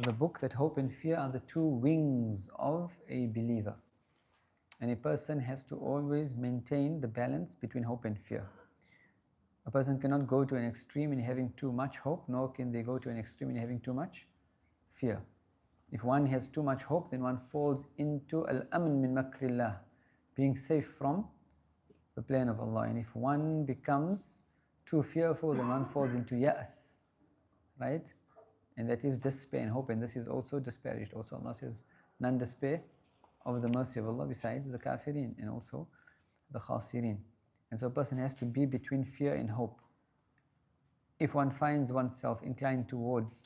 the book that hope and fear are the two wings of a believer. And a person has to always maintain the balance between hope and fear. A person cannot go to an extreme in having too much hope, nor can they go to an extreme in having too much fear. If one has too much hope, then one falls into al-amn min makrillah, being safe from the plan of Allah. And if one becomes too fearful, then one falls into ya'as, right? And that is despair and hope, and this is also disparaged. Also Allah says, none despair of the mercy of Allah besides the kafirin and also the khasirin. And so a person has to be between fear and hope. If one finds oneself inclined towards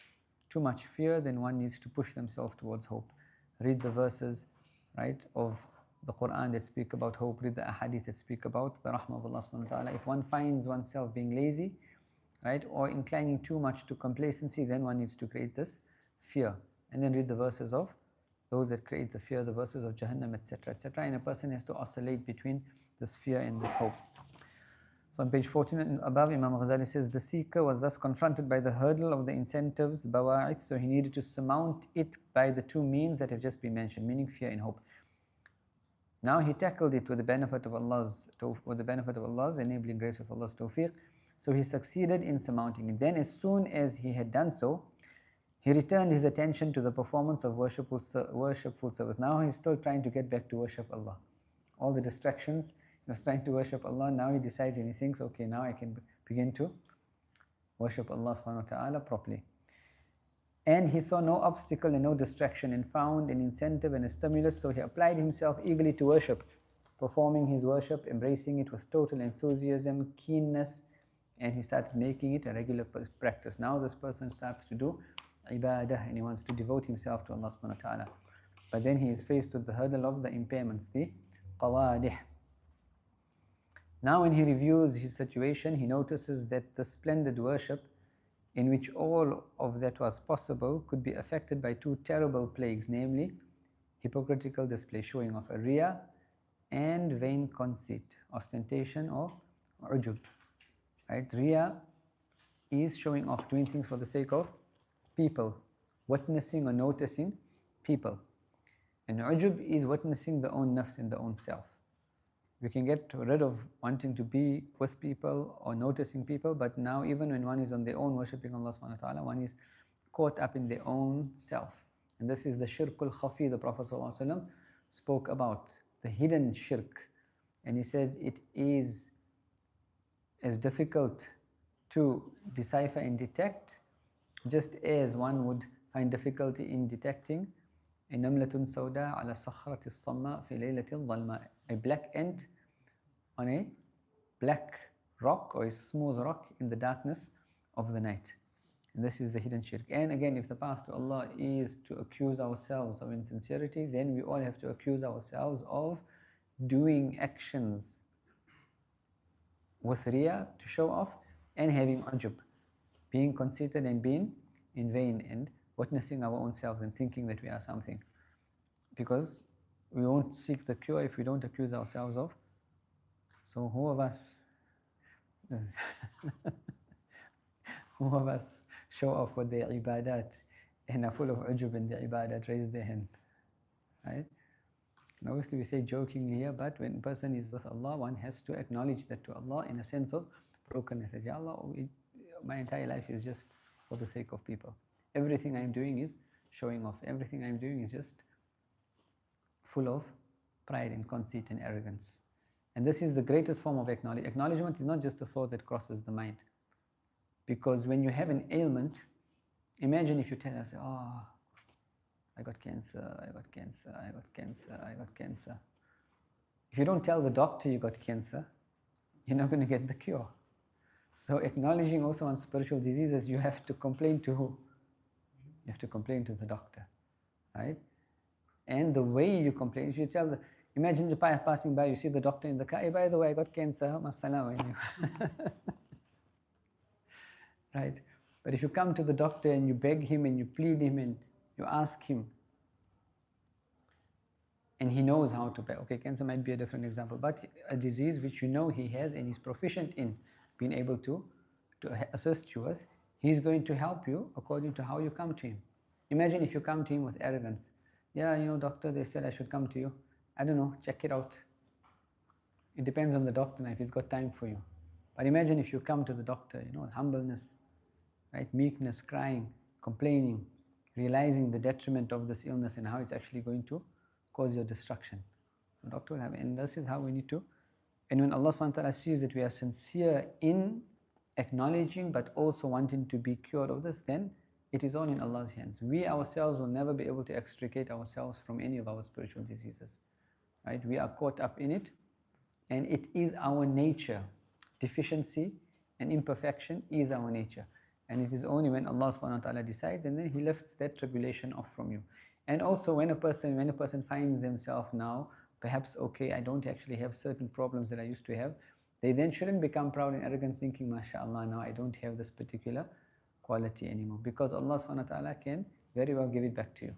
too much fear, then one needs to push themselves towards hope. Read the verses, right, of the Quran that speak about hope. Read the ahadith that speak about the rahmah of Allah subhanahu wa ta'ala. If one finds oneself being lazy, right, or inclining too much to complacency, then one needs to create this fear. And then read the verses of those that create the fear, the verses of Jahannam, etc., etc. And a person has to oscillate between this fear and this hope. So on page 14 and above, Imam Ghazali says, the seeker was thus confronted by the hurdle of the incentives, bawa'ith, so he needed to surmount it by the two means that have just been mentioned, meaning fear and hope. Now he tackled it with the benefit of Allah's enabling grace, with Allah's tawfiq. So he succeeded in surmounting it. Then as soon as he had done so, he returned his attention to the performance of worshipful service. Now he's still trying to get back to worship Allah. All the distractions, he was trying to worship Allah. Now he decides and he thinks, okay, now I can begin to worship Allah subhanahu wa ta'ala properly. And he saw no obstacle and no distraction, and found an incentive and a stimulus, so he applied himself eagerly to worship, performing his worship, embracing it with total enthusiasm, keenness, and he started making it a regular practice. Now this person starts to do ibadah and he wants to devote himself to Allah subhanahu wa ta'ala. But then he is faced with the hurdle of the impairments, the qawadih. Now when he reviews his situation, he notices that the splendid worship in which all of that was possible could be affected by two terrible plagues, namely hypocritical display, showing off, a riya, and vain conceit, ostentation or ujub. Right? Riya is showing off, doing things for the sake of people, witnessing or noticing people. And ujub is witnessing the own nafs and the own self. We can get rid of wanting to be with people or noticing people, but now even when one is on their own worshipping Allah subhanahu wa ta'ala, one is caught up in their own self. And this is the shirkul khafi the Prophet ﷺ spoke about, the hidden shirk. And he said it is as difficult to decipher and detect, just as one would find difficulty in detecting a namlatun sawda ala sakhrati as-samma fi laylatil dhalma, a black ant on a black rock or a smooth rock in the darkness of the night. And this is the hidden shirk. And again, if the path to Allah is to accuse ourselves of insincerity, then we all have to accuse ourselves of doing actions with riya, to show off, and having ujub, being conceited and being in vain, and witnessing our own selves and thinking that we are something. Because we won't seek the cure if we don't accuse ourselves of. So who of us who of us show off with their ibadat and are full of ujub in their ibadat? Raise their hands, right? And obviously we say jokingly here, but when a person is with Allah, one has to acknowledge that to Allah in a sense of brokenness. That, Ya Allah, my entire life is just for the sake of people. Everything I'm doing is showing off. Everything I'm doing is just full of pride and conceit and arrogance. And this is the greatest form of acknowledgement. Acknowledgement is not just a thought that crosses the mind. Because when you have an ailment, imagine if you tell us, oh, I got cancer, I got cancer, I got cancer, I got cancer. If you don't tell the doctor you got cancer, you're not going to get the cure. So acknowledging also on spiritual diseases, you have to complain to who? You have to complain to the doctor, right? And the way you complain, if you tell the, imagine you're passing by, you see the doctor in the car, hey, by the way, I got cancer, right? But if you come to the doctor and you beg him and you plead him and you ask him, and he knows how to pay. Okay, cancer might be a different example, but a disease which you know he has and he's proficient in being able to assist you with, he's going to help you according to how you come to him. Imagine if you come to him with arrogance. Yeah, doctor, they said I should come to you. I don't know, check it out. It depends on the doctor now if he's got time for you. But imagine if you come to the doctor, with humbleness, right? Meekness, crying, complaining, realizing the detriment of this illness and how it's actually going to cause your destruction. The doctor will have, and this is how we need to. And when Allah subhanahu wa ta'ala sees that we are sincere in acknowledging but also wanting to be cured of this, then it is all in Allah's hands. We ourselves will never be able to extricate ourselves from any of our spiritual diseases. Right? We are caught up in it, and it is our nature. Deficiency and imperfection is our nature. And it is only when Allah subhanahu wa ta'ala decides, and then He lifts that tribulation off from you. And also when a person finds themselves now, perhaps, okay, I don't actually have certain problems that I used to have, they then shouldn't become proud and arrogant thinking, mashallah, now I don't have this particular quality anymore. Because Allah subhanahu wa ta'ala can very well give it back to you.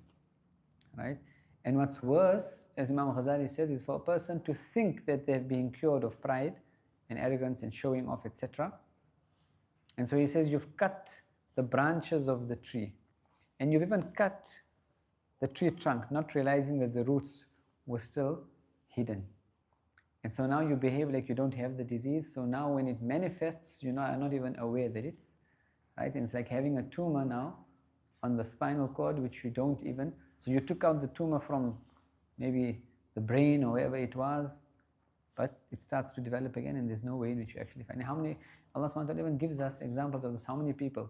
Right? And what's worse, as Imam Ghazali says, is for a person to think that they're being cured of pride and arrogance and showing off, etc. And so he says, you've cut the branches of the tree. And you've even cut the tree trunk, not realizing that the roots were still hidden. And so now you behave like you don't have the disease. So now when it manifests, you are not even aware that it's, right? And it's like having a tumor now on the spinal cord, which you don't even, so you took out the tumor from maybe the brain or wherever it was, but it starts to develop again, and there's no way in which you actually find. How many, Allah subhanahu wa ta'ala even gives us examples of this, how many people,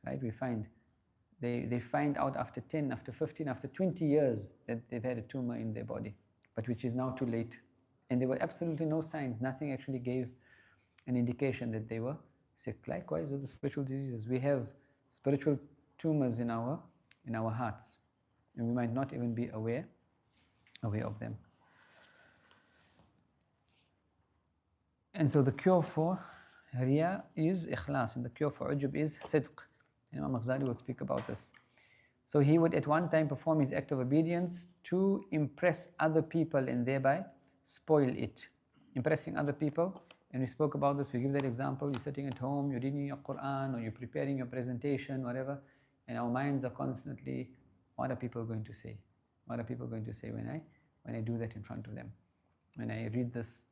right, we find, they find out after 10, after 15, after 20 years that they've had a tumor in their body, but which is now too late. And there were absolutely no signs, nothing actually gave an indication that they were sick. Likewise with the spiritual diseases, we have spiritual tumors in our hearts, and we might not even be aware of them. And so the cure for riya is ikhlas, and the cure for ujub is sidq. Imam Ghazali will speak about this. So he would at one time perform his act of obedience to impress other people and thereby spoil it. Impressing other people, and we spoke about this, we give that example, you're sitting at home, you're reading your Quran, or you're preparing your presentation, whatever, and our minds are constantly, what are people going to say? What are people going to say when I do that in front of them? When I read this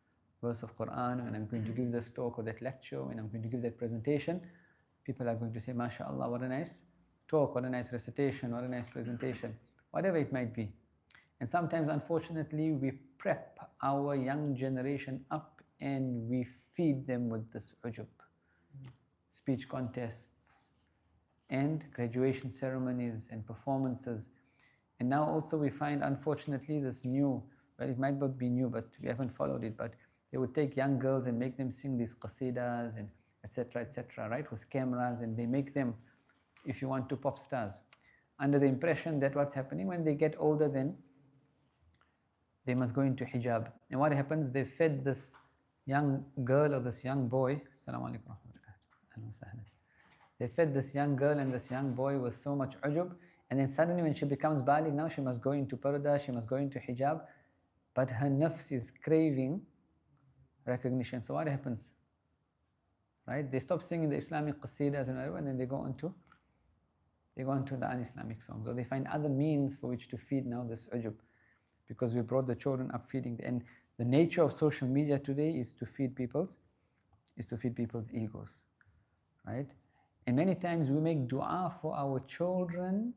verse of Quran, when I'm going to give this talk or that lecture, when I'm going to give that presentation, people are going to say, mashallah, what a nice talk, what a nice recitation, what a nice presentation, whatever it might be. And sometimes, unfortunately, we prep our young generation up and we feed them with this ujub. Speech contests and graduation ceremonies and performances. And now also we find, unfortunately, this new, well, it might not be new, but we haven't followed it, but they would take young girls and make them sing these qasidas and etc., right, with cameras, and they make them, if you want to, pop stars, under the impression that what's happening, when they get older, then they must go into hijab. And what happens, they fed this young girl or this young boy, Assalamu alaikum they fed this young girl and this young boy with so much ujub, and then suddenly when she becomes baligh, now she must go into parda, she must go into hijab, but her nafs is craving recognition. So what happens? Right? They stop singing the Islamic qasidas and whatever, and then they go into the un-Islamic songs, or they find other means for which to feed now this ujub, because we brought the children up feeding. And the nature of social media today is to feed people's egos, right? And many times we make dua for our children,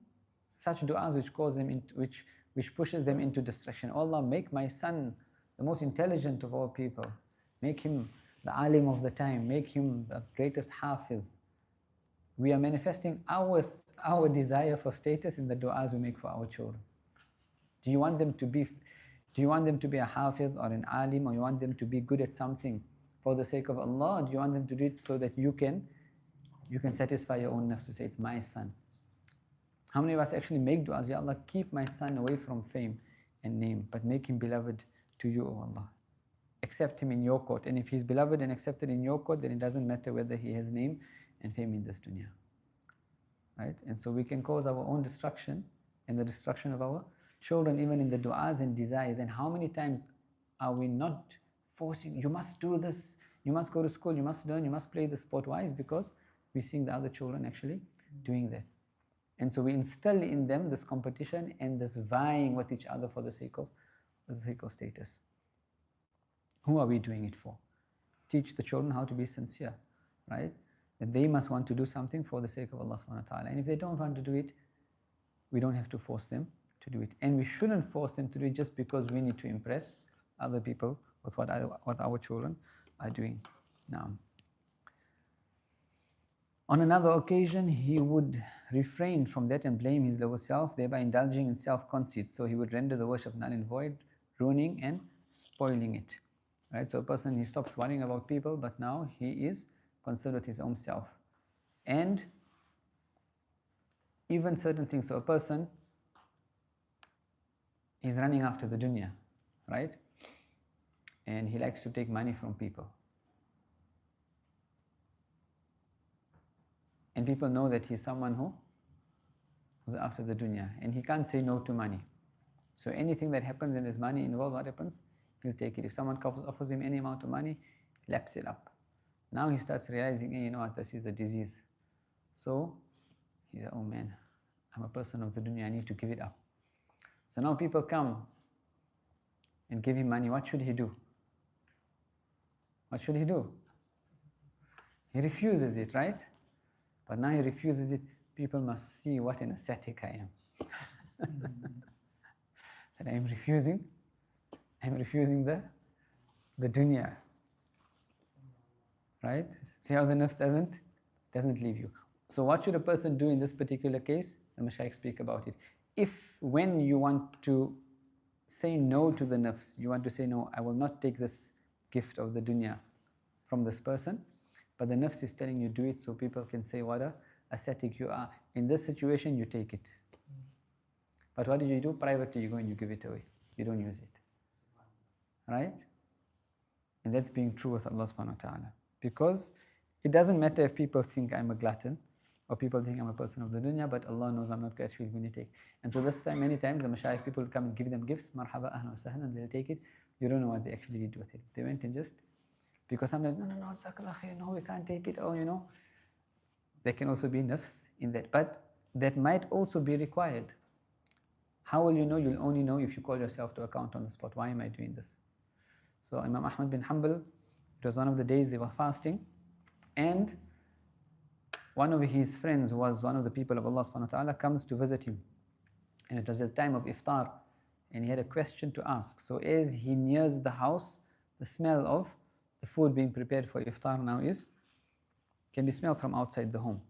such duas which cause them into, which pushes them into destruction. Oh Allah, make my son the most intelligent of all people. Make him the alim of the time. Make him the greatest hafiz. We are manifesting our desire for status in the duas we make for our children. Do you want them to be a hafiz or an alim, or you want them to be good at something for the sake of Allah? Or do you want them to do it so that you can satisfy your own nafs, to say, it's my son? How many of us actually make du'as, Ya Allah, keep my son away from fame and name, but make him beloved to you, O Allah. Accept him in your court. And if he's beloved and accepted in your court, then it doesn't matter whether he has name and fame in this dunya. Right? And so we can cause our own destruction and the destruction of our children, even in the du'as and desires. And how many times are we not forcing, you must do this, you must go to school, you must learn, you must play the sport? Why? Is because we're seeing the other children actually doing that. And so we instill in them this competition and this vying with each other for the sake of status. Who are we doing it for? Teach the children how to be sincere, right? That they must want to do something for the sake of Allah subhanahu wa ta'ala. And if they don't want to do it, we don't have to force them to do it. And we shouldn't force them to do it just because we need to impress other people with what our children are doing. Now, on another occasion, he would refrain from that and blame his lower self, thereby indulging in self-conceit. So he would render the worship null and void, ruining and spoiling it. Right? So a person, he stops worrying about people, but now he is concerned with his own self. And even certain things, so a person is running after the dunya, right? And he likes to take money from people. And people know that he's someone who's after the dunya, and he can't say no to money. So anything that happens and there's money involved, what happens? He'll take it. If someone offers him any amount of money, he laps it up. Now he starts realizing, hey, you know what, this is a disease. So he's like, oh man, I'm a person of the dunya, I need to give it up. So now people come and give him money. What should he do? What should he do? He refuses it, right? But now he refuses it. People must see what an ascetic I am. That I'm refusing the dunya. Right? See how the nafs doesn't leave you. So what should a person do in this particular case? The Mashaykh speak about it. If when you want to say no to the nafs, you want to say no, I will not take this gift of the dunya from this person, but the nafs is telling you do it so people can say what a ascetic you are. In this situation, you take it. But what do you do? Privately, you go and you give it away. You don't use it. Right? And that's being true with Allah subhanahu wa ta'ala. Because it doesn't matter if people think I'm a glutton or people think I'm a person of the dunya, but Allah knows I'm not actually going to take. And so this time, many times, the mashayikh people will come and give them gifts, marhaba, ahlan wa sahlan, and they'll take it. You don't know what they actually did with it. They went and just, because sometimes, no, jazakallah khair, no, we can't take it, oh, you know. There can also be nafs in that. But that might also be required. How will you know? You'll only know if you call yourself to account on the spot. Why am I doing this? So Imam Ahmad bin Hanbal, it was one of the days they were fasting, and one of his friends, who was one of the people of Allah subhanahu wa ta'ala, comes to visit him. And it was the time of iftar, and he had a question to ask. So as he nears the house, the smell of the food being prepared for iftar now can be smelled from outside the home.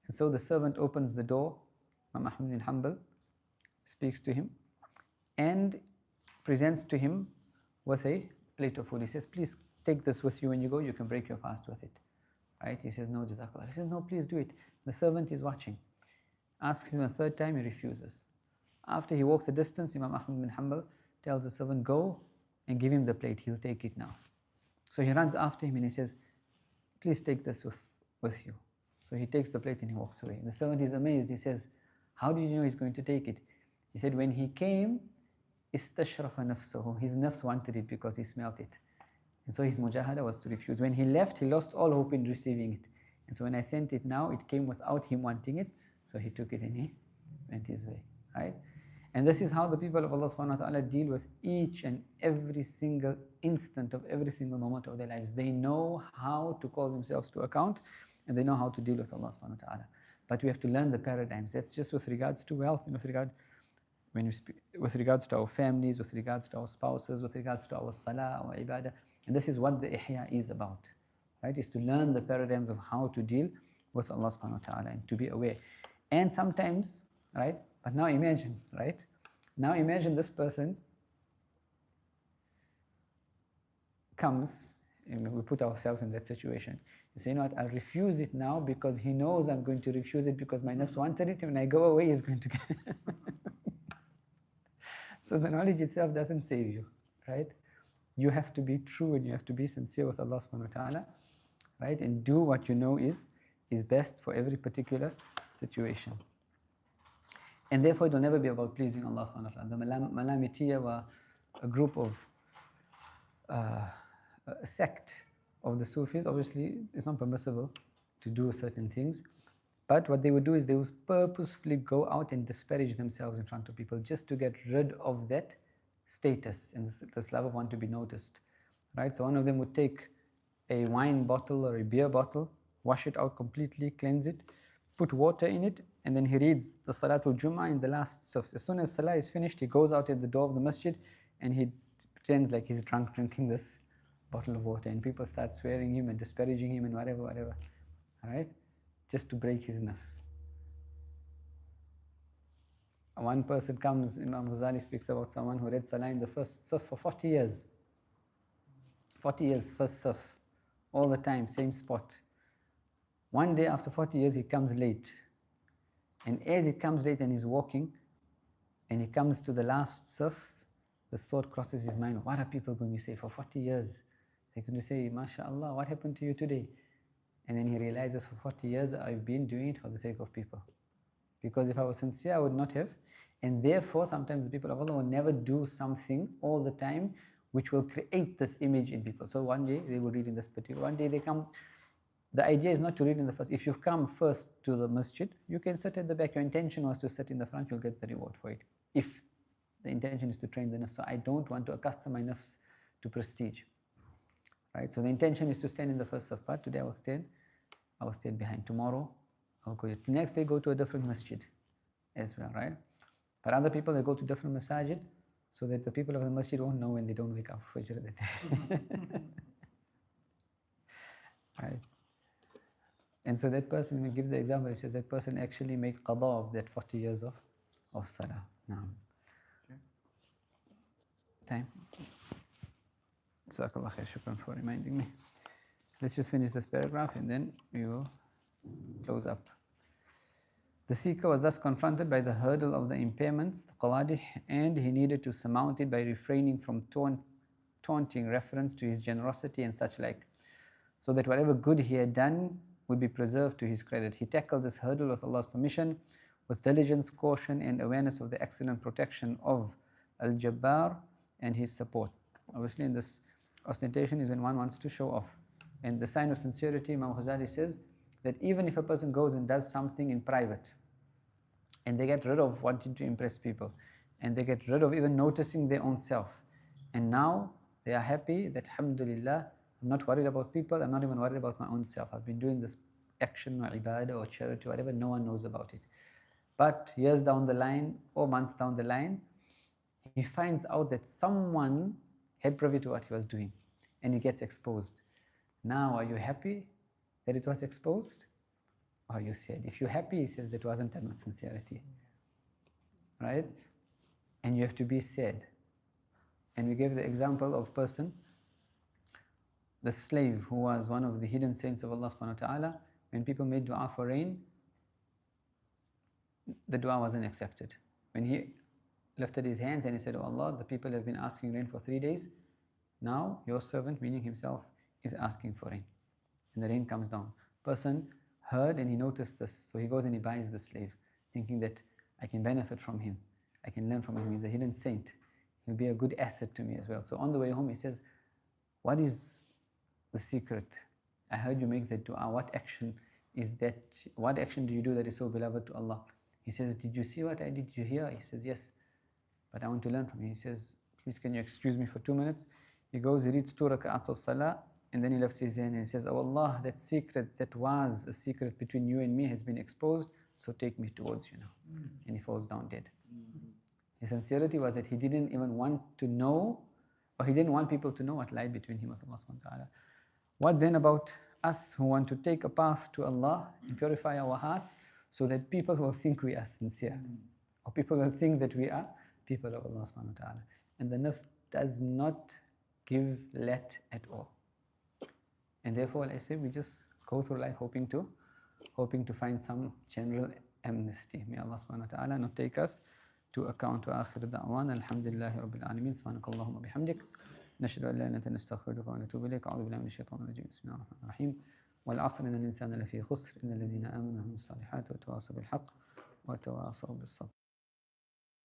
And so the servant opens the door, Imam Ahmad bin Hanbal speaks to him and presents to him with a plate of food. He says, please take this with you when you go, you can break your fast with it. Right? He says, no, jazakallah. He says, no, please do it. The servant is watching. Asks him a third time, he refuses. After he walks a distance, Imam Ahmad bin Hanbal tells the servant, go and give him the plate, he'll take it now. So he runs after him and he says, please take this with you. So he takes the plate and he walks away. The servant is amazed. He says, how did you know he's going to take it? He said, when he came, istashrafa nafsahu. His nafs wanted it because he smelt it. And so his mujahada was to refuse. When he left, he lost all hope in receiving it. And so when I sent it now, it came without him wanting it. So he took it and he went his way. Right? And this is how the people of Allah subhanahu wa ta'ala deal with each and every single instant of every single moment of their lives. They know how to call themselves to account, and they know how to deal with Allah subhanahu wa ta'ala. But we have to learn the paradigms. That's just with regards to wealth, and with regards to our families, with regards to our spouses, with regards to our salah, our ibadah. And this is what the ihya is about. Right? Is to learn the paradigms of how to deal with Allah subhanahu wa ta'ala and to be aware. And sometimes, right? But now imagine, right? Now imagine this person comes, and we put ourselves in that situation. You say, you know what, I'll refuse it now because he knows I'm going to refuse it because my nafs wanted it, and when I go away, he's going to get it. So the knowledge itself doesn't save you, right? You have to be true and you have to be sincere with Allah subhanahu wa ta'ala, right? And do what you know is best for every particular situation. And therefore, it will never be about pleasing Allah subhanahu wa ta'ala. The Malamitiya were a group of, a sect of the Sufis. Obviously, it's not permissible to do certain things, But what they would do is they would purposefully go out and disparage themselves in front of people just to get rid of that status and this love of want to be noticed, right? So one of them would take a wine bottle or a beer bottle, wash it out completely, cleanse it, put water in it, and then he reads the Salatul Jummah in the last safs. As soon as Salah is finished, he goes out at the door of the masjid and he pretends like he's drunk drinking this bottle of water, and people start swearing him and disparaging him and whatever, right? Just to break his nafs. One person comes, Imam Ghazali speaks about someone who read Salah in the first saf for 40 years. 40 years, first saf, all the time, same spot. One day after 40 years, he comes late. And as he comes late and he's walking, and he comes to the last saf, this thought crosses his mind, what are people going to say for 40 years? They're going to say, MashaAllah, what happened to you today? And then he realizes for 40 years, I've been doing it for the sake of people. Because if I was sincere, I would not have. And therefore, sometimes the people of Allah will never do something all the time which will create this image in people. So one day they will read in this particular, one day they come. The idea is not to read in the first. If you've come first to the masjid, you can sit at the back. Your intention was to sit in the front, you'll get the reward for it. If the intention is to train the nafs. So I don't want to accustom my nafs to prestige. Right? So the intention is to stand in the first saf, but today I will stand behind. Tomorrow I'll go. The next day go to a different masjid as well, right? But other people, they go to different masajid so that the people of the masjid won't know when they don't wake up for Fajr that day. Right? And so that person, he gives the example, he says that person actually made qada of that 40 years of salah. Now, time. Jazakallah khair, shukran for reminding me. Let's just finish this paragraph and then we will close up. The seeker was thus confronted by the hurdle of the impairments, the qawadih, and he needed to surmount it by refraining from taunting reference to his generosity and such like, so that whatever good he had done would be preserved to his credit. He tackled this hurdle with Allah's permission, with diligence, caution, and awareness of the excellent protection of Al-Jabbar and his support. Obviously, in this ostentation is when one wants to show off. And the sign of sincerity, Imam Ghazali says, that even if a person goes and does something in private, and they get rid of wanting to impress people, and they get rid of even noticing their own self, and now they are happy that, alhamdulillah, I'm not worried about people, I'm not even worried about my own self. I've been doing this action or ibadah or charity, whatever, no one knows about it. But years down the line, or months down the line, he finds out that someone had privy to what he was doing, and he gets exposed. Now, are you happy that it was exposed? Or you said, if you're happy, he says that wasn't done with sincerity. Right? And you have to be sad. And we gave the example of person, the slave who was one of the hidden saints of Allah subhanahu wa ta'ala. When people made dua for rain, the dua wasn't accepted. When he lifted his hands and he said, oh Allah, the people have been asking rain for 3 days. Now your servant, meaning himself, is asking for rain. And the rain comes down. Person heard and he noticed this, so he goes and he buys the slave, thinking that I can benefit from him, I can learn from him, he's a hidden saint, he'll be a good asset to me as well. So on the way home he says, what is the secret? I heard you make that dua, what action is that, what action do you do that is so beloved to Allah? He says, did you see what I did? Did you hear? He says, yes, but I want to learn from you. He says, please can you excuse me for 2 minutes? He goes, he reads 2 rak'ats of salah, and then he lifts his hand and he says, oh Allah, that secret that was a secret between you and me has been exposed, so take me towards you now. And he falls down dead. His sincerity was that he didn't even want to know, or he didn't want people to know what lied between him and Allah subhanahu wa ta'ala. What then about us who want to take a path to Allah and purify our hearts so that people will think we are sincere, or people will think that we are people of Allah subhanahu wa ta'ala. And the nafs does not give let at all. And therefore, I say, we just go through life hoping to find some general amnesty. May Allah subhanahu wa ta'ala not take us to account. Wa akhir da'wan, alhamdulillahi rabbil alameen, subhanakallahumma bihamdik, nashhadu an la ilaha illa anta nastaghfiruka wa natubu ilayk, a'udhu billahi minash shaitanir rajim, bismillahir rahmanir rahim, wal 'asr innal insana lafi khusr, innal ladhina amanu wa amilus salihati wa tawasaw bil haqq wa tawasaw bis sabr.